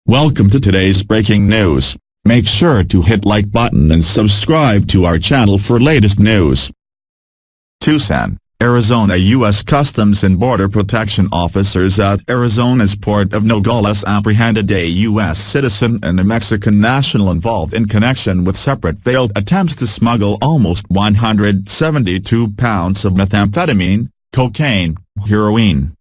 Welcome to today's breaking news. Make sure to hit like button and subscribe to our channel for latest news. Tucson, Arizona. U.S. Customs and Border Protection officers at Arizona's port of Nogales apprehended a U.S. citizen and a Mexican national involved in connection with separate failed attempts to smuggle almost 172 pounds of methamphetamine, cocaine, heroin,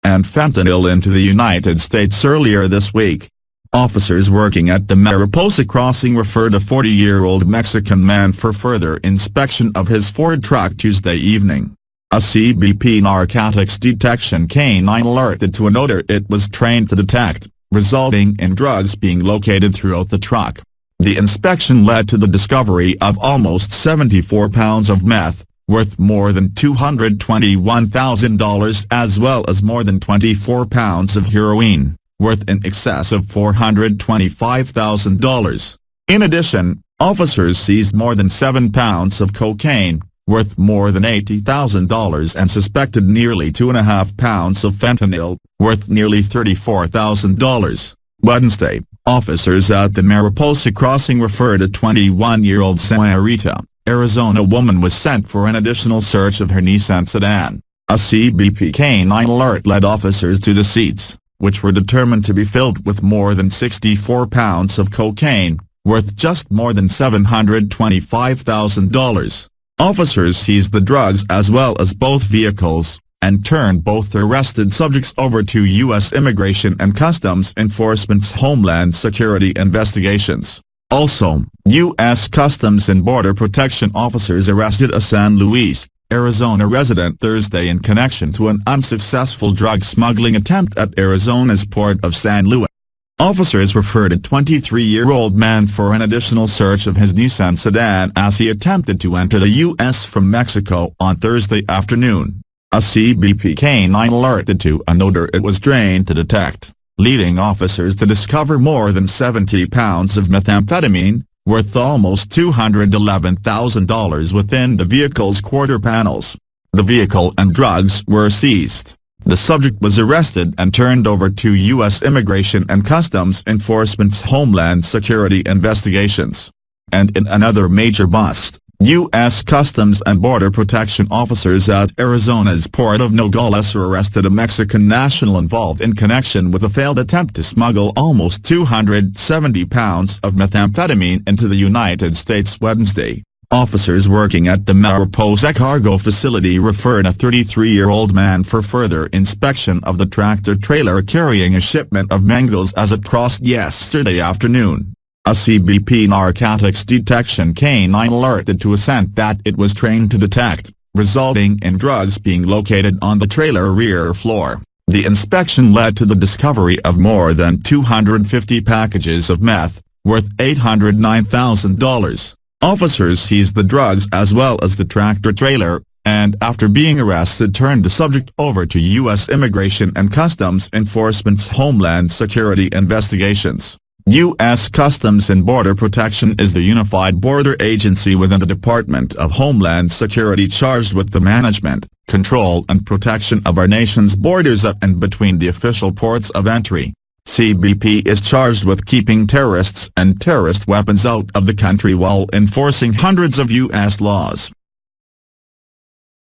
and fentanyl into the United States earlier this week. Officers working at the Mariposa crossing referred a 40-year-old Mexican man for further inspection of his Ford truck Tuesday evening. A CBP narcotics detection canine alerted to an odor it was trained to detect, resulting in drugs being located throughout the truck. The inspection led to the discovery of almost 74 pounds of meth, worth more than $221,000, as well as more than 24 pounds of heroin, worth in excess of $425,000. In addition, officers seized more than 7 pounds of cocaine, worth more than $80,000, and suspected nearly 2.5 pounds of fentanyl, worth nearly $34,000. Wednesday, officers at the Mariposa crossing referred a 21-year-old Sahuarita, Arizona woman was sent for an additional search of her Nissan sedan. A CBP canine alert led officers to the seats, which were determined to be filled with more than 64 pounds of cocaine, worth just more than $725,000. Officers seized the drugs as well as both vehicles, and turned both arrested subjects over to U.S. Immigration and Customs Enforcement's Homeland Security investigations. Also, U.S. Customs and Border Protection officers arrested a San Luis, Arizona resident Thursday in connection to an unsuccessful drug smuggling attempt at Arizona's port of San Luis. Officers referred a 23-year-old man for an additional search of his Nissan sedan as he attempted to enter the U.S. from Mexico on Thursday afternoon. A CBP canine alerted to an odor it was trained to detect, leading officers to discover more than 70 pounds of methamphetamine, worth almost $211,000 within the vehicle's quarter panels. The vehicle and drugs were seized. The subject was arrested and turned over to U.S. Immigration and Customs Enforcement's Homeland Security investigations. And in another major bust, U.S. Customs and Border Protection officers at Arizona's port of Nogales arrested a Mexican national involved in connection with a failed attempt to smuggle almost 270 pounds of methamphetamine into the United States Wednesday. Officers working at the Mariposa cargo facility referred a 33-year-old man for further inspection of the tractor-trailer carrying a shipment of mangoes as it crossed yesterday afternoon. A CBP narcotics detection canine alerted to a scent that it was trained to detect, resulting in drugs being located on the trailer rear floor. The inspection led to the discovery of more than 250 packages of meth, worth $809,000. Officers seized the drugs as well as the tractor-trailer, and after being arrested turned the subject over to U.S. Immigration and Customs Enforcement's Homeland Security investigations. U.S. Customs and Border Protection is the unified border agency within the Department of Homeland Security charged with the management, control and protection of our nation's borders at and between the official ports of entry. CBP is charged with keeping terrorists and terrorist weapons out of the country while enforcing hundreds of U.S. laws.